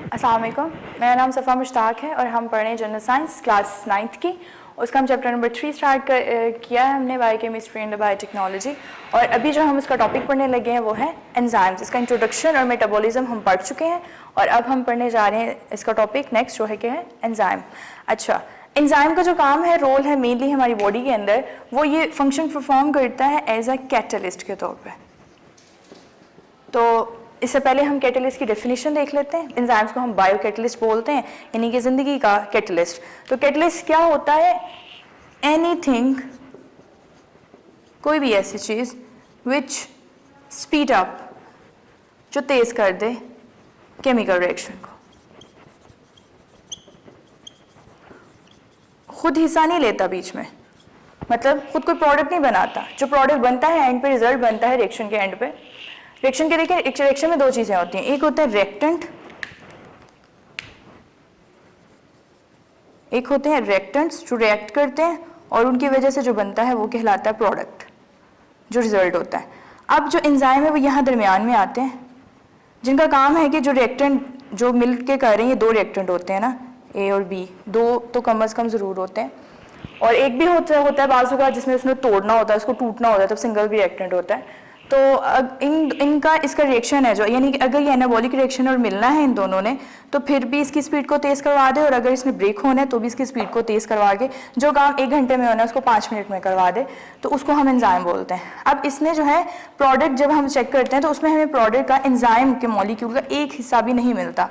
अस्सलाम वालेकुम, मेरा नाम सफ़ा मुश्ताक है और हम पढ़ रहे हैं जनरल साइंस क्लास 9th की। उसका हम चैप्टर नंबर 3 स्टार्ट किया है हमने, बायोकेमिस्ट्री एंड बायोटेक्नोलॉजी। और अभी जो हम उसका टॉपिक पढ़ने लगे हैं वो है एंजाइम्स। इसका इंट्रोडक्शन और मेटाबॉलिज्म हम पढ़ चुके हैं और अब हम पढ़ने जा रहे हैं इसका टॉपिक नेक्स्ट जो है क्या है, एंजाइम। अच्छा, एंजाइम का जो काम है, रोल है मेनली हमारी बॉडी के अंदर, वो ये फंक्शन परफॉर्म करता है एज अ कैटलिस्ट के तौर पर। तो इससे पहले हम कैटलिस्ट की डेफिनेशन देख लेते हैं। एंजाइम्स को हम बायो कैटलिस्ट बोलते हैं, यानी कि ज़िंदगी का कैटलिस्ट। तो कैटलिस्ट क्या होता है? एनीथिंग, कोई भी ऐसी चीज़ विच स्पीड अप, जो तेज़ कर दे केमिकल रिएक्शन को। खुद हिस्सा नहीं लेता बीच में, मतलब खुद कोई प्रोडक्ट नहीं बनाता। जो प्रोडक्ट बनता है एंड पे, रिजल्ट बनता है रिएक्शन के एंड पे। रिएक्शन के देखिए, रिएक्शन में दो चीज़ें होती हैं, एक होता है रिएक्टेंट, एक होते हैं रिएक्टेंट्स जो रिएक्ट करते हैं और उनकी वजह से जो बनता है वो कहलाता है प्रोडक्ट, जो रिजल्ट होता है। अब जो एंजाइम है वो यहाँ दरमियान में आते हैं, जिनका काम है कि जो रिएक्टेंट जो मिल के कर रहे हैं, ये दो रिएक्टेंट होते हैं ना, ए और बी, दो तो कम अज़ कम ज़रूर होते हैं, और एक भी होता है बाजू का जिसमें उसने तोड़ना होता है, उसको टूटना होता है, तब सिंगल भी रिएक्टेंट होता है। तो इनका इसका रिएक्शन है जो, यानी कि अगर ये एनाबॉलिक रिएक्शन और मिलना है इन दोनों ने, तो फिर भी इसकी स्पीड को तेज़ करवा दे, और अगर इसमें ब्रेक होना है तो भी इसकी स्पीड को तेज़ करवा के जो काम 1 घंटे में होना है उसको 5 मिनट में करवा दे, तो उसको हम एंजाइम बोलते हैं। अब इसमें जो है प्रोडक्ट जब हम चेक करते हैं तो उसमें हमें प्रोडक्ट का, एंजाइम के मॉलिक्यूल का एक हिस्सा भी नहीं मिलता,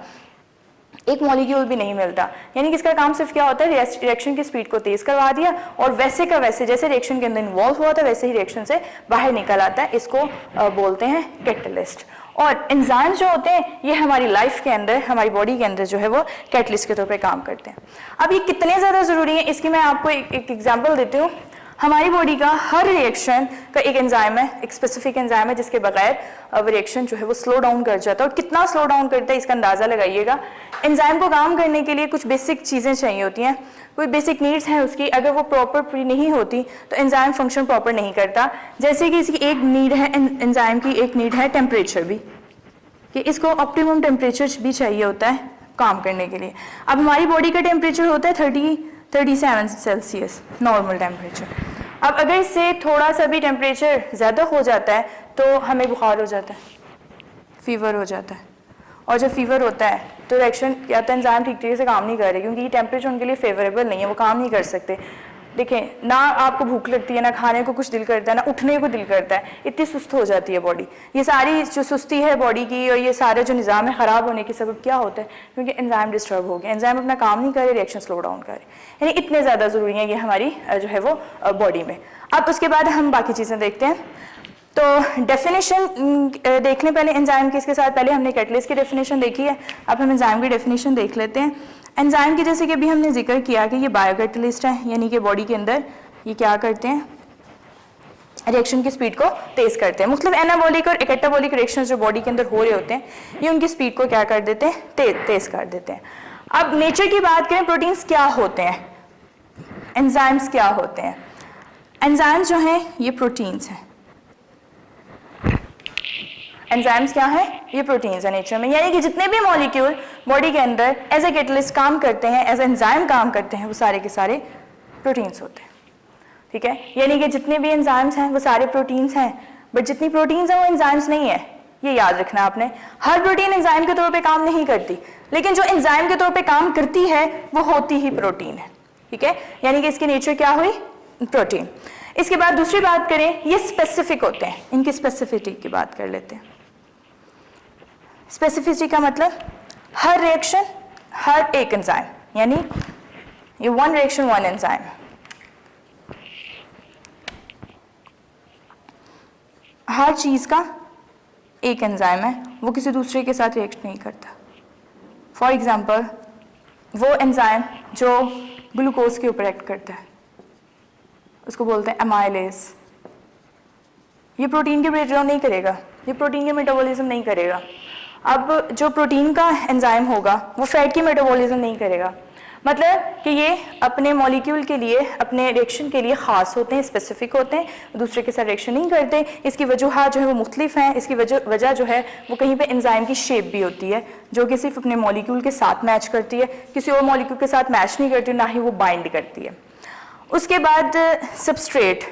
एक मॉलिक्यूल भी नहीं मिलता। यानी कि इसका काम सिर्फ क्या होता है, रिएक्शन की स्पीड को तेज करवा दिया और वैसे का वैसे जैसे रिएक्शन के अंदर इन्वॉल्व हुआ था वैसे ही रिएक्शन से बाहर निकल आता है। इसको बोलते हैं कैटलिस्ट। और एंजाइम्स जो होते हैं ये हमारी लाइफ के अंदर, हमारी बॉडी के अंदर जो है वो कैटलिस्ट के तौर पे काम करते हैं। अब ये कितने ज़्यादा ज़रूरी है इसकी मैं आपको एक एग्जाम्पल देती हूँ। हमारी बॉडी का हर रिएक्शन का एक एंजाइम है, एक स्पेसिफिक एंजाइम है जिसके बगैर रिएक्शन जो है वो स्लो डाउन कर जाता है। और कितना स्लो डाउन करता है इसका अंदाज़ा लगाइएगा। एंजाइम को काम करने के लिए कुछ बेसिक चीज़ें चाहिए होती हैं, कोई बेसिक नीड्स हैं उसकी, अगर वो प्रॉपर पूरी नहीं होती तो एंजाइम फंक्शन प्रॉपर नहीं करता। जैसे कि इसकी एक नीड है, एंजाइम की एक नीड है टेम्परेचर भी, कि इसको ऑप्टिमम टेम्परेचर भी चाहिए होता है काम करने के लिए। अब हमारी बॉडी का टेम्परेचर होता है 37 सेल्सियस नॉर्मल टेम्परेचर। अब अगर इससे थोड़ा सा भी टेम्परेचर ज़्यादा हो जाता है तो हमें बुखार हो जाता है, फीवर हो जाता है। और जब फीवर होता है तो रिएक्शन या तो एंजाइम ठीक तरीके से काम नहीं कर रहे, क्योंकि ये टेम्परेचर उनके लिए फेवरेबल नहीं है, वो काम नहीं कर सकते। देखें ना, आपको भूख लगती है, ना खाने को कुछ दिल करता है, ना उठने को दिल करता है, इतनी सुस्त हो जाती है बॉडी। ये सारी जो सुस्ती है बॉडी की और ये सारा जो निज़ाम है ख़राब होने के सबब क्या होता है, क्योंकि एंजाइम डिस्टर्ब हो गया, एंजाइम अपना काम नहीं करे, रिएक्शन स्लो डाउन करे। यानी इतने ज़्यादा ज़रूरी है ये हमारी जो है वो बॉडी में। अब उसके बाद हम बाकी चीज़ें देखते हैं। तो डेफिनेशन देख लें पहले एंजाइम की, इसके साथ पहले हमने कैटलिस्ट की डेफिनेशन देखी है, अब हम एंजाइम की डेफिनेशन देख लेते हैं। एंजाइम की जैसे कि अभी हमने जिक्र किया कि ये बायोकैटलिस्ट है, यानी कि बॉडी के अंदर ये क्या करते हैं, रिएक्शन की स्पीड को तेज करते हैं। मतलब एनाबॉलिक और कैटाबॉलिक रिएक्शंस जो बॉडी के अंदर हो रहे होते हैं ये उनकी स्पीड को क्या कर देते हैं, तेज कर देते हैं। अब नेचर की बात करें, प्रोटीन्स क्या होते हैं, एंजाइम्स क्या होते हैं। एंजाइम्स जो हैं ये प्रोटीन्स हैं। एंजाइम्स क्या है, ये प्रोटीन्स है नेचर में, यानी कि जितने भी मॉलिक्यूल बॉडी के अंदर एज ए कैटलिस्ट काम करते हैं, एज एंजाइम काम करते हैं, वो सारे के सारे प्रोटीन्स होते हैं। ठीक है, यानी कि जितने भी एंजाइम्स हैं वो सारे प्रोटीन्स हैं, बट जितनी प्रोटीन्स हैं वो एंजाइम्स नहीं है, ये याद रखना आपने। हर प्रोटीन एंजाइम के तौर पे काम नहीं करती, लेकिन जो एंजाइम के तौर पे काम करती है वो होती ही प्रोटीन है। ठीक है, यानी कि इसकी नेचर क्या हुई, प्रोटीन। इसके बाद दूसरी बात करें, ये स्पेसिफिक होते हैं, इनकी स्पेसिफिसिटी की बात कर लेते हैं। स्पेसिफिसिटी का मतलब हर रिएक्शन, हर एक एंजाइम, यानी ये वन रिएक्शन वन एंजाइम। हर चीज का एक एंजाइम है, वो किसी दूसरे के साथ रिएक्ट नहीं करता। फॉर एग्जांपल, वो एंजाइम जो ग्लूकोज के ऊपर एक्ट करता है उसको बोलते हैं एमाइलेज। ये प्रोटीन के ब्रेकडाउन नहीं करेगा, ये प्रोटीन के मेटाबॉलिज्म नहीं करेगा। अब जो प्रोटीन का एंजाइम होगा वो फैट की मेटाबॉलिज्म नहीं करेगा, मतलब कि ये अपने मॉलिक्यूल के लिए, अपने रिएक्शन के लिए ख़ास होते हैं, स्पेसिफिक होते हैं, दूसरे के साथ रिएक्शन नहीं करते। इसकी वजूहात जो है वो मुख्तलिफ हैं। इसकी वजह जो है वो कहीं पे एंजाइम की शेप भी होती है जो कि सिर्फ अपने मॉलिक्यूल के साथ मैच करती है, किसी और मॉलिक्यूल के साथ मैच नहीं करती, ना ही वो बाइंड करती है। उसके बाद सबस्ट्रेट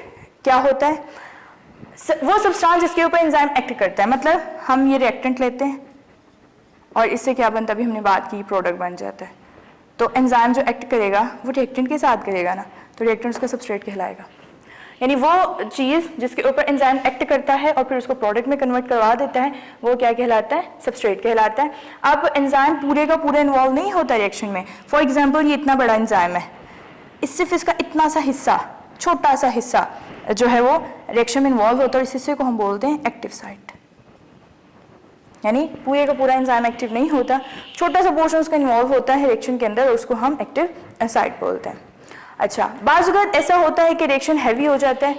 क्या होता है? वो सब्सटेंस जिसके ऊपर एंजाइम एक्ट करता है। मतलब हम ये रिएक्टेंट लेते हैं और इससे क्या बनता है, अभी हमने बात की, प्रोडक्ट बन जाता है। तो एंजाइम जो एक्ट करेगा वो रिएक्टेंट के साथ करेगा ना, तो रिएक्टेंट उसका सबस्ट्रेट कहलाएगा। यानी वो चीज़ जिसके ऊपर एंजाइम एक्ट करता है और फिर उसको प्रोडक्ट में कन्वर्ट करवा देता है, वो क्या कहलाता है? सबस्ट्रेट कहलाता है। अब एंजाइम पूरे का पूरा इन्वॉल्व नहीं होता रिएक्शन में। फॉर एग्जाम्पल ये इतना बड़ा एंजाइम है, सिर्फ इसका इतना सा हिस्सा, छोटा सा हिस्सा जो है वो रिएक्शन में इन्वॉल्व होता है। इस हिस्से को हम बोलते हैं एक्टिव साइट। यानी पूरे का पूरा एंजाइम एक्टिव नहीं होता, छोटा सा पोर्शन उसका इन्वॉल्व होता है रिएक्शन के अंदर और उसको हम एक्टिव साइट बोलते हैं। अच्छा, बाज़ वक़्त ऐसा होता है कि रिएक्शन हैवी हो जाता है,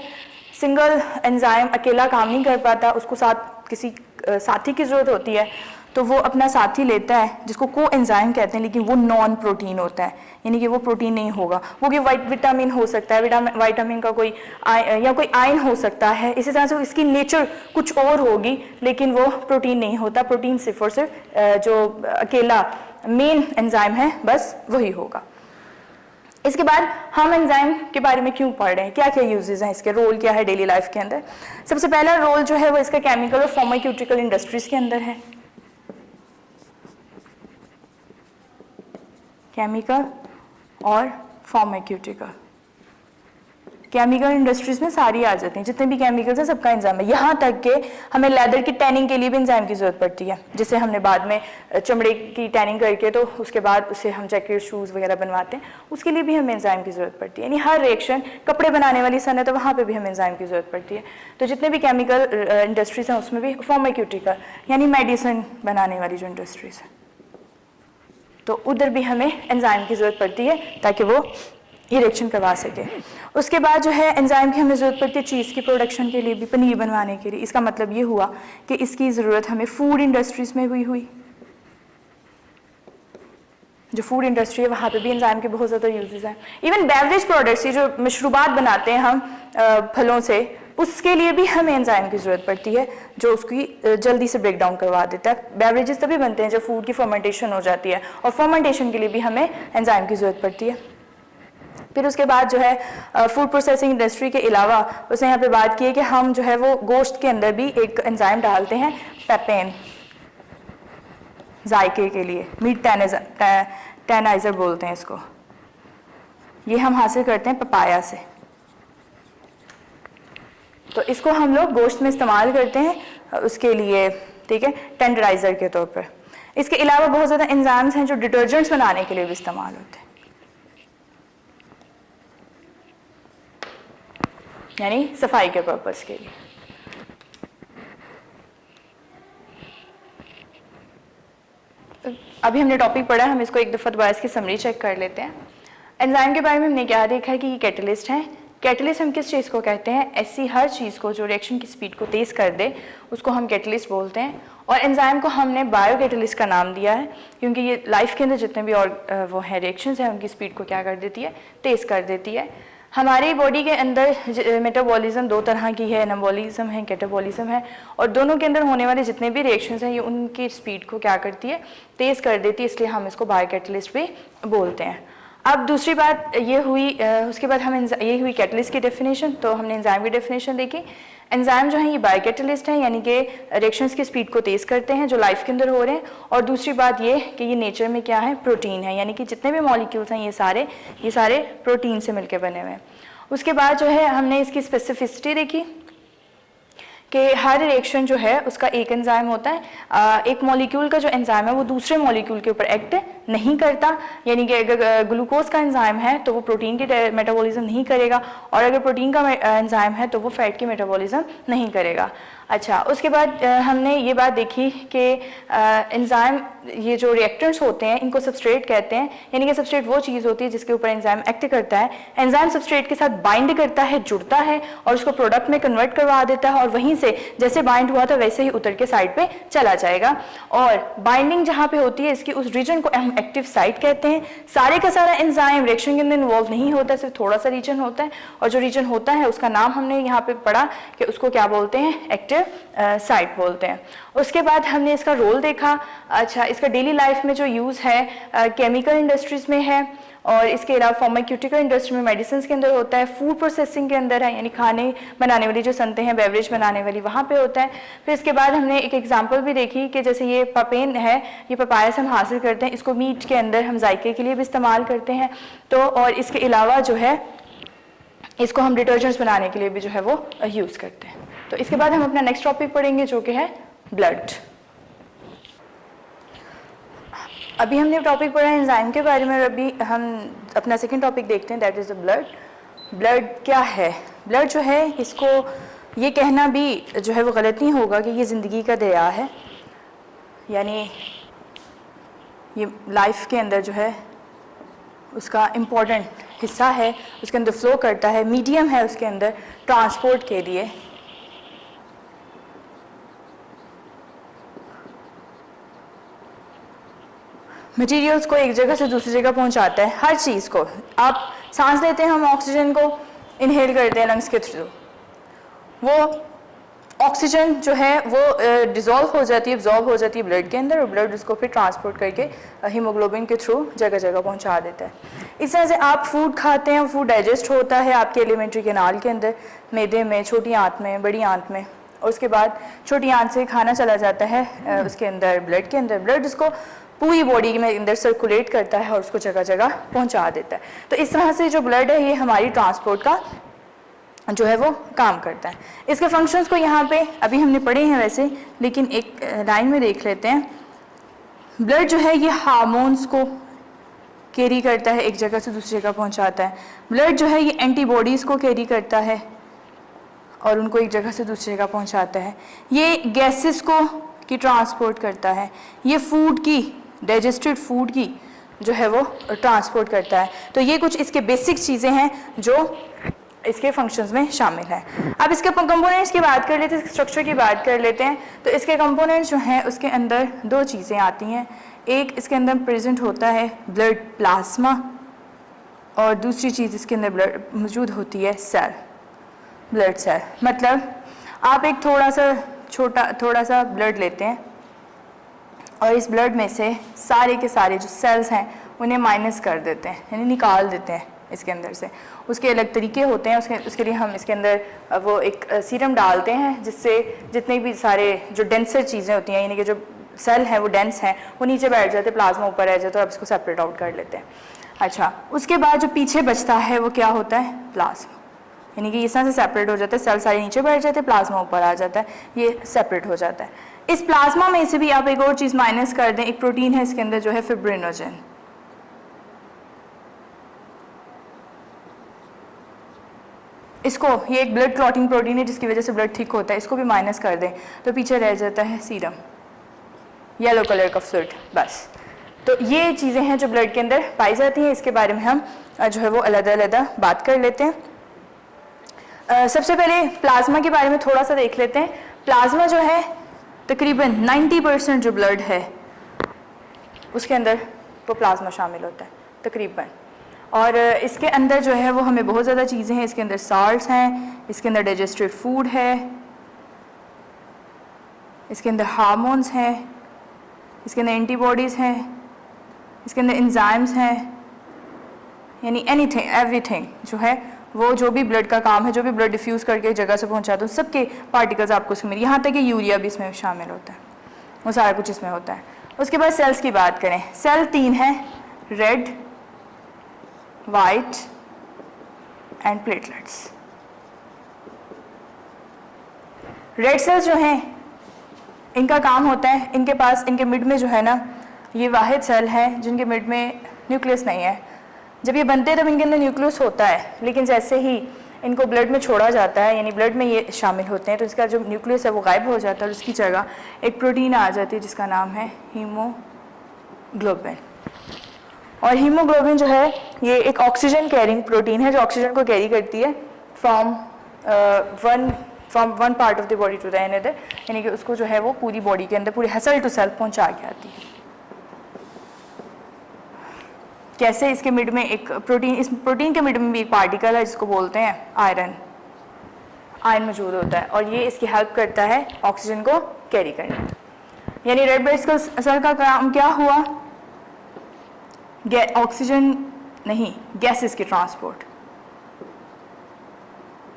सिंगल एंजाइम अकेला काम नहीं कर पाता, उसको साथ किसी साथी की ज़रूरत होती है, तो वो अपना साथी लेता है जिसको को एंजाइम कहते हैं, लेकिन वो नॉन प्रोटीन होता है, यानी कि वो प्रोटीन नहीं होगा। वो कि विटामिन हो सकता है, विटामिन का कोई या कोई आयन हो सकता है। इसी तरह से इसकी नेचर कुछ और होगी, लेकिन वो प्रोटीन नहीं होता। प्रोटीन सिर्फ और सिर्फ जो अकेला मेन एंजाइम है बस वही होगा। इसके बाद हम एंजाइम के बारे में क्यों पढ़ रहे हैं, क्या क्या यूजेस हैं इसके, रोल क्या है डेली लाइफ के अंदर। सबसे पहला रोल जो है वो इसका केमिकल और फार्मास्यूटिकल इंडस्ट्रीज के अंदर है। केमिकल और फार्मास्यूटिकल, केमिकल इंडस्ट्रीज में सारी आ जाती हैं, जितने भी केमिकल्स हैं सबका एंजाइम है। यहाँ तक कि हमें लेदर की टैनिंग के लिए भी एंजाइम की ज़रूरत पड़ती है, जिससे हमने बाद में चमड़े की टैनिंग करके तो उसके बाद उसे हम जैकेट शूज़ वगैरह बनवाते हैं, उसके लिए भी हमें एंजाइम की ज़रूरत पड़ती है। यानी हर रिएक्शन, कपड़े बनाने वाली सनत है वहाँ पर भी हमें एंजाइम की ज़रूरत पड़ती है। तो जितने भी केमिकल इंडस्ट्रीज हैं उसमें भी, फार्मास्यूटिकल यानी मेडिसिन बनाने वाली जो इंडस्ट्रीज है, तो उधर भी हमें एंजाइम की ज़रूरत पड़ती है ताकि वो ये रिएक्शन करवा सके। उसके बाद जो है एंजाइम की हमें ज़रूरत पड़ती है चीज़ की प्रोडक्शन के लिए भी, पनीर बनवाने के लिए। इसका मतलब ये हुआ कि इसकी ज़रूरत हमें फूड इंडस्ट्रीज़ में भी हुई। जो फूड इंडस्ट्री है वहाँ पे भी एंजाइम के बहुत ज़्यादा यूजेस हैं। इवन बेवरेज प्रोडक्ट्स, ये जो मशरूबात बनाते हैं हम फलों से, उसके लिए भी हमें एंजाइम की ज़रूरत पड़ती है जो उसकी जल्दी से ब्रेक डाउन करवा देता है। बेवरेजेस तभी बनते हैं जब फूड की फर्मेंटेशन हो जाती है, और फर्मेंटेशन के लिए भी हमें एंजाइम की ज़रूरत पड़ती है। फिर उसके बाद जो है फूड प्रोसेसिंग इंडस्ट्री के अलावा उसने यहाँ पे बात की है कि हम जो है वो गोश्त के अंदर भी एक एंजाइम डालते हैं, पेपेन, जायके के लिए, मीट टैनाइजर बोलते हैं इसको। ये हम हासिल करते हैं पपाया से, तो इसको हम लोग गोश्त में इस्तेमाल करते हैं उसके लिए, ठीक है, टेंडराइजर के तौर पर। इसके अलावा बहुत ज़्यादा एंजाइम्स हैं जो डिटर्जेंट्स बनाने के लिए भी इस्तेमाल होते हैं, यानी सफाई के पर्पस के लिए। अभी हमने टॉपिक पढ़ा है, हम इसको एक दफ़ा दोबारा इसकी समरी चेक कर लेते हैं। एंजाइम के बारे में हमने क्या देखा है कि ये कैटलिस्ट हैं। कैटलिस्ट हम किस चीज़ को कहते हैं? ऐसी हर चीज़ को जो रिएक्शन की स्पीड को तेज़ कर दे उसको हम कैटलिस्ट बोलते हैं। और एंजाइम को हमने बायो कैटलिस्ट का नाम दिया है क्योंकि ये लाइफ के अंदर जितने भी और वो हैं रिएक्शंस हैं उनकी स्पीड को क्या कर देती है? तेज़ कर देती है। हमारी बॉडी के अंदर मेटाबॉलिज्म दो तरह की है, एनाबॉलिज्म है, कैटाबॉलिज्म है, और दोनों के अंदर होने वाले जितने भी रिएक्शंस हैं ये उनकी स्पीड को क्या करती है? तेज़ कर देती है, इसलिए हम इसको बायो कैटलिस्ट भी बोलते हैं। अब दूसरी बात ये हुई, उसके बाद हम ये हुई कैटलिस्ट की डेफिनेशन, तो हमने एंजाइम की डेफिनेशन देखी। एंजाइम जो है ये बायो कैटलिस्ट हैं, यानी कि रिएक्शंस की स्पीड को तेज़ करते हैं जो लाइफ के अंदर हो रहे हैं। और दूसरी बात ये कि ये नेचर में क्या है? प्रोटीन है, यानी कि जितने भी मॉलिक्यूल्स हैं ये सारे प्रोटीन से मिलकर बने हुए हैं। उसके बाद जो है हमने इसकी स्पेसिफिसिटी देखी कि हर रिएक्शन जो है उसका एक एंजाइम होता है। एक मॉलिक्यूल का जो एंजाइम है वो दूसरे मॉलिक्यूल के ऊपर एक्ट नहीं करता, यानी कि अगर ग्लूकोज का एंजाइम है तो वो प्रोटीन की मेटाबॉलिज्म नहीं करेगा, और अगर प्रोटीन का एंजाइम है तो वो फैट की मेटाबॉलिज्म नहीं करेगा। अच्छा, उसके बाद हमने ये बात देखी कि एंजाइम, ये जो रिएक्टेंट्स होते हैं इनको सबस्ट्रेट कहते हैं, यानी कि सबस्ट्रेट वो चीज़ होती है जिसके ऊपर एंजाइम एक्ट करता है। एंजाइम सबस्ट्रेट के साथ बाइंड करता है, जुड़ता है और उसको प्रोडक्ट में कन्वर्ट करवा देता है और वहीं से जैसे बाइंड हुआ था वैसे ही उतर के साइड पे चला जाएगा। और बाइंडिंग जहाँ पे होती है इसकी, उस रीजन को हम एक्टिव साइट कहते हैं। सारे का सारा एंजाइम रिएक्शन के अंदर इन्वॉल्व नहीं होता, सिर्फ थोड़ा सा रीजन होता है और जो रीजन होता है उसका नाम हमने यहाँ पे पढ़ा कि उसको क्या बोलते हैं, एक्टिव साइट बोलते हैं। उसके बाद हमने इसका रोल देखा। अच्छा, इसका डेली लाइफ में जो यूज़ है केमिकल इंडस्ट्रीज में है और इसके अलावा फार्मास्यूटिकल इंडस्ट्री में, मेडिसिन के अंदर होता है, फूड प्रोसेसिंग के अंदर है, यानी खाने बनाने वाली जो सनतें हैं, बेवरेज बनाने वाली, वहाँ पे होता है। फिर इसके बाद हमने एक एग्जांपल भी देखी कि जैसे ये पपेन है, ये पपाया से हम हासिल करते हैं, इसको मीट के अंदर हम जायके के लिए भी इस्तेमाल करते हैं। तो और इसके अलावा जो है इसको हम डिटर्जेंट्स बनाने के लिए भी जो है वो यूज़ करते हैं। तो इसके बाद हम अपना नेक्स्ट टॉपिक पढ़ेंगे जो कि है ब्लड। अभी हमने टॉपिक पढ़ा है एंजाइम के बारे में, अभी हम अपना सेकंड टॉपिक देखते हैं, that is the blood. Blood क्या है? ब्लड जो है, इसको ये कहना भी जो है वो गलत नहीं होगा कि ये ज़िंदगी का दरिया है, यानी ये लाइफ के अंदर जो है उसका इम्पोर्टेंट हिस्सा है, उसके अंदर फ्लो करता है, मीडियम है उसके अंदर ट्रांसपोर्ट के लिए। मटेरियल्स को एक जगह से दूसरी जगह पहुंचाता है, हर चीज़ को। आप सांस लेते हैं, हम ऑक्सीजन को इनहेल करते हैं लंग्स के थ्रू, वो ऑक्सीजन जो है वो डिज़ोल्व हो जाती है, एब्जॉर्ब हो जाती है ब्लड के अंदर और ब्लड उसको फिर ट्रांसपोर्ट करके हीमोग्लोबिन के थ्रू जगह जगह पहुंचा देता है। इस तरह से आप फूड खाते हैं, फूड डाइजेस्ट होता है आपके एलिमेंट्री कैनाल के अंदर, मैदे में, छोटी आंत में, बड़ी आंत में, और उसके बाद छोटी आंत से खाना चला जाता है उसके अंदर ब्लड के अंदर। ब्लड उसको पूरी बॉडी में अंदर सर्कुलेट करता है और उसको जगह जगह पहुंचा देता है। तो इस तरह से जो ब्लड है ये हमारी ट्रांसपोर्ट का जो है वो काम करता है। इसके फंक्शंस को यहाँ पे अभी हमने पढ़े हैं वैसे, लेकिन एक लाइन में देख लेते हैं। ब्लड जो है ये हार्मोन्स को कैरी करता है, एक जगह से दूसरी जगह पहुँचाता है। ब्लड जो है ये एंटीबॉडीज़ को कैरी करता है और उनको एक जगह से दूसरी जगह पहुँचाता है। ये गैसेस को की ट्रांसपोर्ट करता है। ये फूड की, डाइजेस्टेड फूड की जो है वो ट्रांसपोर्ट करता है। तो ये कुछ इसके बेसिक चीज़ें हैं जो इसके फंक्शंस में शामिल हैं। अब इसके कंपोनेंट्स की बात कर लेते हैं, स्ट्रक्चर की बात कर लेते हैं। तो इसके कंपोनेंट्स जो हैं उसके अंदर दो चीज़ें आती हैं। एक इसके अंदर प्रेजेंट होता है ब्लड प्लाज्मा और दूसरी चीज़ इसके अंदर ब्लड मौजूद होती है सेल, ब्लड सेल। मतलब आप एक थोड़ा सा ब्लड लेते हैं और इस ब्लड में से सारे के सारे जो सेल्स हैं उन्हें माइनस कर देते हैं, यानी निकाल देते हैं इसके अंदर से। उसके अलग तरीके होते हैं, उसके लिए हम इसके अंदर वो एक सीरम डालते हैं जिससे जितने भी सारे जो डेंसर चीज़ें होती हैं, यानी कि जो सेल हैं वो डेंस हैं, वो नीचे बैठ जाते हैं, प्लाज्मा ऊपर रह जाता है और अब इसको सेपरेट आउट कर लेते हैं। अच्छा, उसके बाद जो पीछे बचता है वो क्या होता है? प्लाज्मा, यानी कि इस तरह से सेपरेट हो जाता है, सेल सारे नीचे बैठ जाते हैं, प्लाज्मा ऊपर आ जाता है, ये सेपरेट हो जाता है। इस प्लाज्मा में से भी आप एक और चीज़ माइनस कर दें, एक प्रोटीन है इसके अंदर जो है फिब्रिनोजन। इसको, ये एक ब्लड क्लॉटिंग प्रोटीन है जिसकी वजह से ब्लड थिक होता है, इसको भी माइनस कर दें तो पीछे रह जाता है सीरम, येलो कलर का फ्लूइड, बस। तो ये चीज़ें हैं जो ब्लड के अंदर पाई जाती हैं। इसके बारे में हम जो है वो अलग-अलग बात कर लेते हैं। सबसे पहले प्लाज्मा के बारे में थोड़ा सा देख लेते हैं। प्लाज्मा जो है तकरीबन 90% जो ब्लड है उसके अंदर वो प्लाज्मा शामिल होता है तकरीबन। और इसके अंदर जो है वो हमें बहुत ज़्यादा चीज़ें हैं, इसके अंदर साल्ट्स हैं, इसके अंदर डाइजेस्टेड फूड है, इसके अंदर हार्मोन्स हैं, इसके अंदर एंटीबॉडीज़ हैं, इसके अंदर एंजाइम्स हैं, यानी एनीथिंग एवरीथिंग जो है वो जो भी ब्लड का काम है, जो भी ब्लड डिफ्यूज़ करके एक जगह से पहुंचाते हैं, सबके पार्टिकल्स आपको इसमें, यहाँ तक कि यूरिया भी इसमें शामिल होता है, वो सारा कुछ इसमें होता है। उसके बाद सेल्स की बात करें, सेल 3 है, red, white and platelets. Red cells जो हैं इनका काम होता है, इनके पास, इनके मिड में जो है ना, ये वाहिद सेल है जिनके मिड में न्यूक्लियस नहीं है। जब ये बनते हैं तब इनके अंदर न्यूक्लियस होता है, लेकिन जैसे ही इनको ब्लड में छोड़ा जाता है, यानी ब्लड में ये शामिल होते हैं, तो इसका जो न्यूक्लियस है वो गायब हो जाता है और उसकी जगह एक प्रोटीन आ जाती है जिसका नाम है हीमोग्लोबिन। और हीमोग्लोबिन जो है ये एक ऑक्सीजन कैरिंग प्रोटीन है जो ऑक्सीजन को कैरी करती है from one part of the body to the another, यानी कि उसको जो है वो पूरी बॉडी के अंदर पूरे सेल टू सेल पहुंचा के आती है। कैसे? इसके मिड में एक प्रोटीन, इस प्रोटीन के मिड में भी एक पार्टिकल है जिसको बोलते हैं आयरन मौजूद होता है और ये इसकी हेल्प करता है ऑक्सीजन को कैरी करने में। यानी रेड ब्लड सेल का काम क्या हुआ? ऑक्सीजन नहीं, गैसेस की ट्रांसपोर्ट,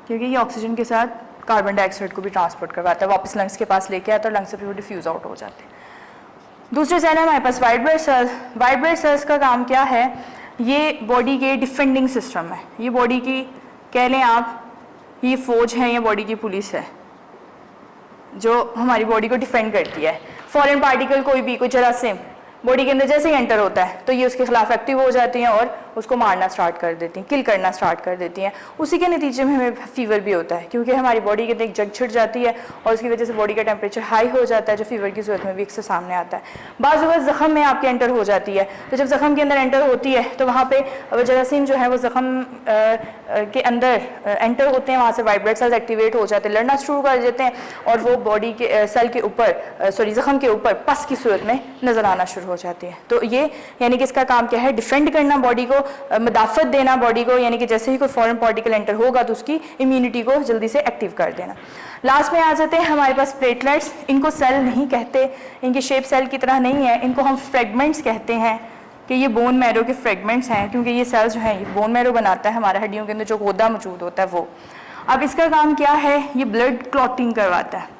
क्योंकि ये ऑक्सीजन के साथ कार्बन डाइऑक्साइड को भी ट्रांसपोर्ट करवाता है, वापस लंग्स के पास लेके आता है और लंग्स से फिर वो डिफ्यूज आउट हो जाते हैं। दूसरे सेल है हमारे पास white blood cell. White blood cells का काम क्या है? ये बॉडी के डिफेंडिंग सिस्टम है, ये बॉडी की कह लें आप, ये फौज है या बॉडी की पुलिस है जो हमारी बॉडी को डिफेंड करती है। फॉरेन पार्टिकल कोई भी, कोई जरासीम बॉडी के अंदर जैसे ही एंटर होता है तो ये उसके खिलाफ एक्टिव हो जाती हैं और उसको मारना स्टार्ट कर देती हैं, किल करना स्टार्ट कर देती हैं। उसी के नतीजे में हमें फीवर भी होता है, क्योंकि हमारी बॉडी के अंदर एक जंग छिड़ जाती है और उसकी वजह से बॉडी का टेम्परेचर हाई हो जाता है, जो फीवर की सूरत में भी अक्सर सामने आता है। बाज़ वक़्त ज़ख़म में आपके एंटर हो जाती है, तो जब ज़ख़म के अंदर एंटर होती है तो वहाँ पर जरासीम जो है वो ज़ख़म के अंदर एंटर होते हैं, वहाँ से वाइट ब्लड सेल्स एक्टिवेट हो जाते हैं, लड़ना शुरू कर देते हैं और वो बॉडी के सेल के ऊपर ज़ख़म के ऊपर पस की सूरत में नज़र आना शुरू हो जाती है। तो ये यानी कि इसका काम क्या है? डिफेंड करना बॉडी को, मदाफत देना बॉडी को, यानी कि जैसे ही कोई फॉरेन पार्टिकल एंटर होगा तो उसकी इम्यूनिटी को जल्दी से एक्टिव कर देना। लास्ट में आ जाते हैं हमारे पास प्लेटलेट्स। इनको सेल नहीं कहते, इनकी शेप सेल की तरह नहीं है, इनको हम फ्रेगमेंट्स कहते हैं कि ये बोन मैरो के फ्रेगमेंट्स हैं, क्योंकि ये सेल्स जो हैं ये बोन मैरो बनाता है, हमारे हड्डियों के अंदर जो गोदा मौजूद होता है वो। अब इसका काम क्या है? ये ब्लड क्लॉटिंग करवाता है।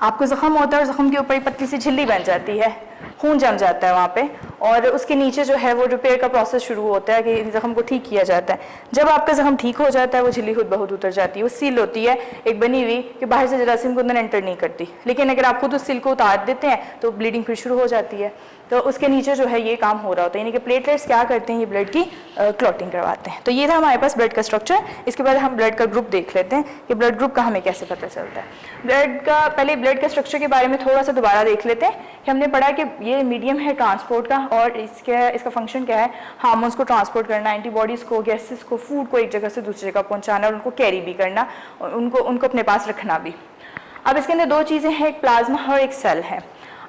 आपको ज़ख़म होता है और ज़ख़म के ऊपर पतली सी झिल्ली बन जाती है, खून जम जाता है वहाँ पे और उसके नीचे जो है वो रिपेयर का प्रोसेस शुरू होता है कि ज़ख़म को ठीक किया जाता है। जब आपका ज़ख़म ठीक हो जाता है वो झिल्ली खुद बहुत उतर जाती है, वो सील होती है एक बनी हुई कि बाहर से जरासीम को अंदर एंटर नहीं करती। लेकिन अगर आप खुद उस सील को उतार देते हैं तो ब्लीडिंग फिर शुरू हो जाती है। तो उसके नीचे जो है ये काम हो रहा होता है, यानी कि प्लेटलेट्स क्या करते हैं? ये ब्लड की क्लॉटिंग करवाते हैं। तो ये था हमारे पास ब्लड का स्ट्रक्चर। इसके बाद हम ब्लड का ग्रुप देख लेते हैं कि ब्लड ग्रुप का हमें कैसे पता चलता है। पहले ब्लड का स्ट्रक्चर के बारे में थोड़ा सा दोबारा देख लेते हैं कि हमने पढ़ा कि ये मीडियम है ट्रांसपोर्ट का और इसका फंक्शन क्या है? हार्मोन्स को ट्रांसपोर्ट करना, एंटीबॉडीज़ को, गैसेस को, फूड को एक जगह से दूसरी जगह पहुँचाना और उनको कैरी भी करना और उनको अपने पास रखना भी। अब इसके अंदर दो चीज़ें हैं, एक प्लाज्मा और एक सेल है।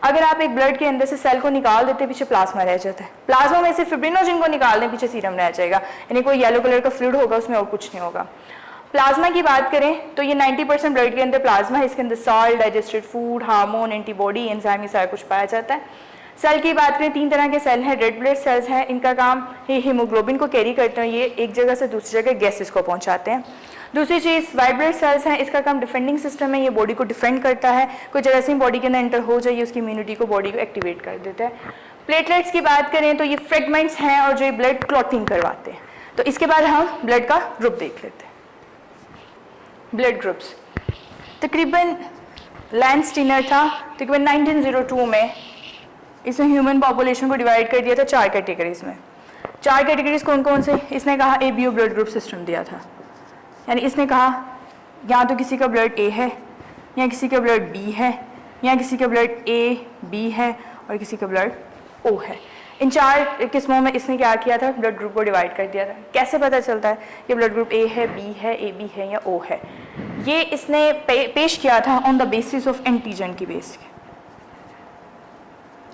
अगर आप एक ब्लड के अंदर से सेल को निकाल देते पीछे प्लाज्मा रह जाता है। प्लाज्मा में से फिब्रिनोजन को निकाल दें पीछे सीरम रह जाएगा, यानी कोई येलो कलर का फ्लूइड होगा उसमें और कुछ नहीं होगा। प्लाज्मा की बात करें तो ये 90% ब्लड के अंदर प्लाज्मा है, इसके अंदर salt, digested food, hormone, antibody, enzyme, ये सारा कुछ पाया जाता है। सेल की बात करें, 3 तरह के सेल हैं, रेड ब्लड सेल्स हैं, इनका काम ये हीमोग्लोबिन को कैरी करते हैं, ये एक जगह से दूसरी जगह गैसेस को पहुंचाते हैं। दूसरी चीज़ वाइट ब्लड सेल्स हैं, इसका काम डिफेंडिंग सिस्टम है, ये बॉडी को डिफेंड करता है, कोई जरासीम बॉडी के अंदर एंटर हो जाए उसकी इम्यूनिटी को, बॉडी को एक्टिवेट कर देता है। प्लेटलेट्स की बात करें तो ये फ्रेगमेंट्स हैं और जो ये ब्लड क्लॉटिंग करवाते हैं। तो इसके बाद हम ब्लड का ग्रुप देख लेते हैं। ब्लड ग्रुप्स तकरीबन लैंस स्टीनर था, तकरीबन 1902 में इसने ह्यूमन पॉपुलेशन को डिवाइड कर दिया था 4 कैटेगरीज में। 4 कैटेगरीज कौन कौन से? इसने कहा ABO ब्लड ग्रुप सिस्टम दिया था, यानी इसने कहा या तो किसी का ब्लड A है, या किसी का ब्लड B है, या किसी का ब्लड A, B है और किसी का ब्लड O है। इन 4 किस्मों में इसने क्या किया था? ब्लड ग्रुप को डिवाइड कर दिया था। कैसे पता चलता है कि ब्लड ग्रुप A है, B है, AB है या O है? ये इसने पेश किया था on the basis of antigen की बेस पे।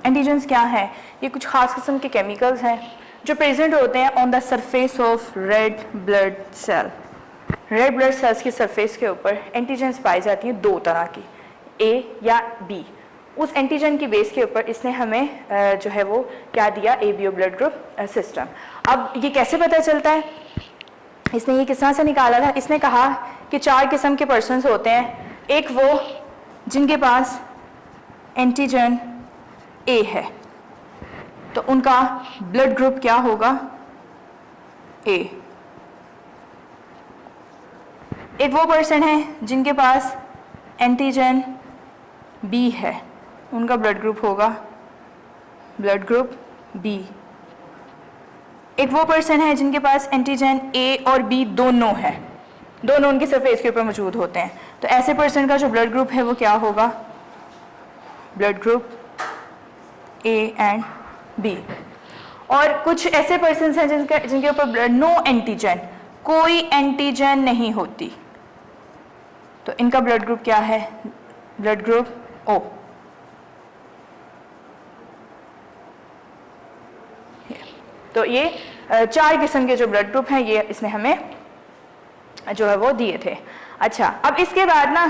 एंटीजन्स क्या हैं? ये कुछ खास किस्म के केमिकल्स हैं जो प्रेजेंट होते हैं on the surface of red blood cell. Red blood cells की सरफेस के ऊपर एंटीजन्स पाई जाती हैं 2 तरह की, A या B। उस एंटीजन की बेस के ऊपर इसने हमें जो है वो क्या दिया? ABO blood group system. अब ये कैसे पता चलता है? इसने ये किस तरह से निकाला था? इसने कहा कि 4 किस्म के पर्सन्स होते हैं। एक वो जिनके पास एंटीजन A है, तो उनका ब्लड ग्रुप क्या होगा? A। एक वो पर्सन है जिनके पास एंटीजन B है, उनका ब्लड ग्रुप होगा ब्लड ग्रुप B। एक वो पर्सन है जिनके पास एंटीजन ए और बी दोनों है, दोनों उनकी सरफेस के ऊपर मौजूद होते हैं, तो ऐसे पर्सन का जो ब्लड ग्रुप है वो क्या होगा, blood group A and B. और कुछ ऐसे पर्सन हैं जिनके ऊपर नो एंटीजन, कोई एंटीजन नहीं होती, तो इनका ब्लड ग्रुप क्या है, ब्लड ग्रुप ओ। तो ये 4 किस्म के जो ब्लड ग्रुप हैं ये इसने हमें जो है वो दिए थे। अच्छा, अब इसके बाद ना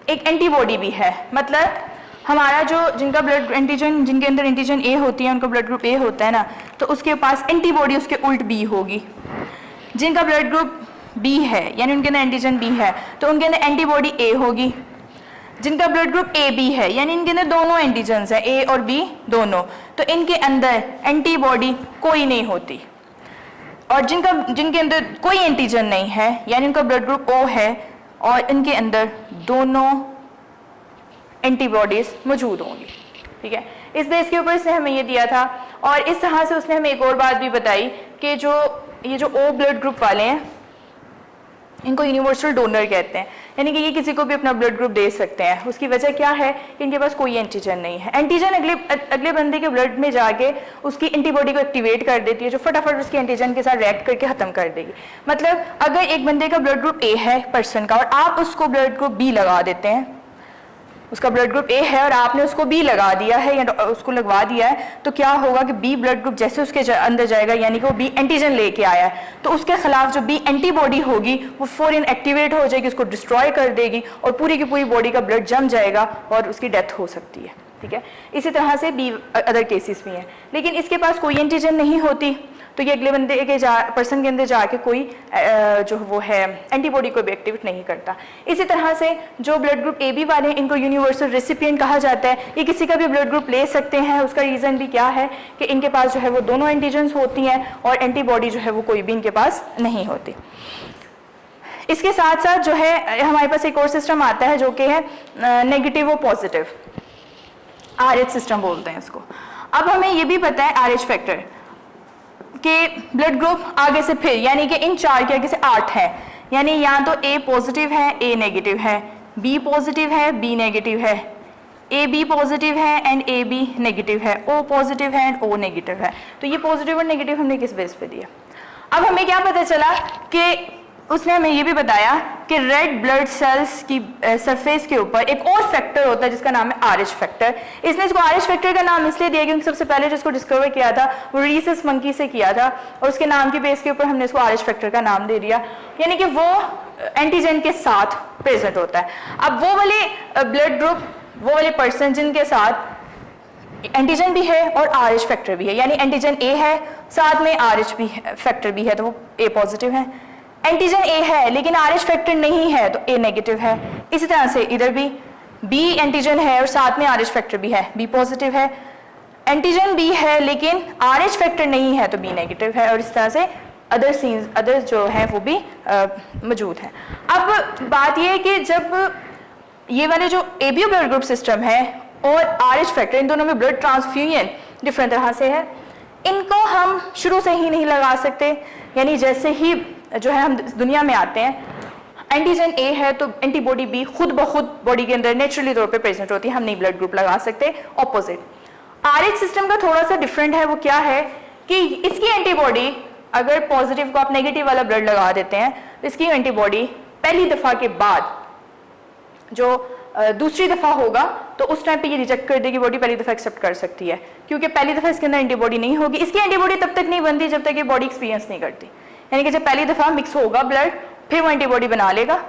एक एंटीबॉडी भी है, मतलब हमारा जो जिनका ब्लड एंटीजन, जिनके अंदर एंटीजन ए होती है, उनका ब्लड ग्रुप ए होता है ना, तो उसके पास एंटीबॉडी उसके उल्ट बी होगी। जिनका ब्लड ग्रुप बी है यानी उनके अंदर एंटीजन बी है, तो उनके अंदर एंटीबॉडी ए होगी। जिनका ब्लड ग्रुप ए बी है यानी इनके अंदर दोनों एंटीजन्स हैं, ए और बी दोनों, तो इनके अंदर एंटीबॉडी कोई नहीं होती। और जिनके अंदर कोई एंटीजन नहीं है यानी इनका ब्लड ग्रुप ओ है और इनके अंदर दोनों एंटीबॉडीज मौजूद होंगी। ठीक है, इस बेस के ऊपर इसने हमें ये दिया था। और इस तरह से उसने हमें एक और बात भी बताई कि ये जो ओ ब्लड ग्रुप वाले हैं इनको यूनिवर्सल डोनर कहते हैं, यानी कि ये किसी को भी अपना ब्लड ग्रुप दे सकते हैं। उसकी वजह क्या है कि इनके पास कोई एंटीजन नहीं है। एंटीजन अगले बंदे के ब्लड में जाके उसकी एंटीबॉडी को एक्टिवेट कर देती है, जो फटाफट उसके एंटीजन के साथ रिएक्ट करके खत्म कर देगी। मतलब अगर एक बंदे का ब्लड ग्रुप ए है पर्सन का, और आप उसको ब्लड ग्रुप बी लगा देते हैं, उसका ब्लड ग्रुप ए है और आपने उसको बी लगा दिया है या उसको लगवा दिया है, तो क्या होगा कि बी ब्लड ग्रुप जैसे उसके अंदर जाएगा, यानी कि वो बी एंटीजन लेके आया है, तो उसके खिलाफ जो बी एंटीबॉडी होगी वो फौरन एक्टिवेट हो जाएगी, उसको डिस्ट्रॉय कर देगी और पूरी की पूरी बॉडी का ब्लड जम जाएगा और उसकी डेथ हो सकती है। ठीक है, इसी तरह से बी अदर केसेस भी हैं। लेकिन इसके पास कोई एंटीजन नहीं होती, तो ये अगले बंदे के पर्सन के अंदर जाके कोई जो वो है एंटीबॉडी को भी एक्टिवेट नहीं करता। इसी तरह से जो ब्लड ग्रुप ए बी वाले हैं इनको यूनिवर्सल रेसिपिएंट कहा जाता है। ये किसी का भी ब्लड ग्रुप ले सकते हैं। उसका रीज़न भी क्या है कि इनके पास जो है वो दोनों एंटीजन्स होती हैं और एंटीबॉडी जो है वो कोई भी इनके पास नहीं होती। इसके साथ साथ जो है हमारे पास एक और सिस्टम आता है जो कि है नेगेटिव और पॉजिटिव, RH सिस्टम बोलते हैं इसको। अब हमें ये भी पता है RH फैक्टर कि ब्लड ग्रुप आगे से फिर, यानी कि इन 4 के आगे से 8 है, यानी या तो A पॉजिटिव है, A नेगेटिव है, B पॉजिटिव है, B नेगेटिव है, AB पॉजिटिव है एंड AB नेगेटिव है, O पॉजिटिव है एंड O नेगेटिव है। तो ये पॉजिटिव और नेगेटिव हमने किस बेस पे दिया। अब हमें क्या पता चला कि उसने हमें ये भी बताया कि रेड ब्लड सेल्स की सरफेस के ऊपर एक और फैक्टर होता है जिसका नाम है RH फैक्टर। इसने इसको RH फैक्टर का नाम इसलिए दिया क्योंकि सबसे पहले जिसको डिस्कवर किया था वो रीसस मंकी से किया था और उसके नाम की बेस के ऊपर हमने इसको RH फैक्टर का नाम दे दिया, यानी कि वो एंटीजन के साथ प्रेजेंट होता है। अब वो वाले ब्लड ग्रुप, वो वाले पर्सन जिनके साथ एंटीजन भी है और RH फैक्टर भी है, यानी एंटीजन A है साथ में RH भी फैक्टर भी है, तो वो A पॉजिटिव है। एंटीजन A है लेकिन RH फैक्टर नहीं है तो A नेगेटिव है। इसी तरह से इधर भी B एंटीजन है और साथ में RH फैक्टर भी है, B पॉजिटिव है। एंटीजन B है लेकिन RH फैक्टर नहीं है तो B नेगेटिव है, और इस तरह से अदर जो है वो भी मौजूद है। अब बात यह है कि जब ये वाले जो ABO ब्लड ग्रुप सिस्टम है और RH फैक्टर, इन दोनों में ब्लड ट्रांसफ्यूजन डिफरेंट तरह से है, इनको हम शुरू से ही नहीं लगा सकते। यानी जैसे ही जो है हम दुनिया में आते हैं, एंटीजन A है तो एंटीबॉडी B खुद ब खुद बॉडी के अंदर नेचुरली तौर पे प्रेजेंट होती है, हम नहीं ब्लड ग्रुप लगा सकते। ऑपोजिट RH सिस्टम का थोड़ा सा डिफरेंट है। वो क्या है कि इसकी एंटीबॉडी, अगर पॉजिटिव को आप नेगेटिव वाला ब्लड लगा देते हैं तो इसकी एंटीबॉडी पहली दफा के बाद जो दूसरी दफा होगा तो उस टाइम पे ये रिजेक्ट कर देगी, बॉडी पहली दफा एक्सेप्ट कर सकती है, क्योंकि पहली दफा इसके अंदर एंटीबॉडी नहीं होगी। इसकी एंटीबॉडी तब तक नहीं बनती जब तक ये बॉडी एक्सपीरियंस नहीं करती, यानी कि जब पहली दफा मिक्स होगा ब्लड फिर वो एंटीबॉडी बना लेगा,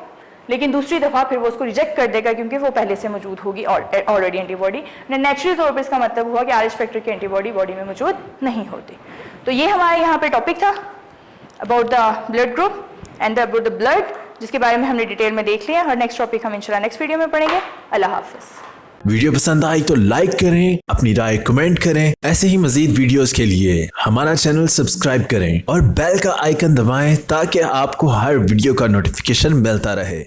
लेकिन दूसरी दफा फिर वो उसको रिजेक्ट कर देगा क्योंकि वो पहले से मौजूद होगी ऑलरेडी एंटीबॉडी। नेचुरली तौर पर इसका मतलब हुआ कि RH फैक्टर की एंटीबॉडी बॉडी में मौजूद नहीं होती। तो ये हमारे यहाँ पे टॉपिक था about the blood group and about the blood, जिसके बारे में हमने डिटेल में देख लिया, और नेक्स्ट टॉपिक हम इंशाल्लाह नेक्स्ट वीडियो में पढ़ेंगे। अल्लाह हाफिज। वीडियो पसंद आई तो लाइक करें, अपनी राय कमेंट करें। ऐसे ही मजीद वीडियोस के लिए हमारा चैनल सब्सक्राइब करें और बेल का आइकन दबाएं ताकि आपको हर वीडियो का नोटिफिकेशन मिलता रहे।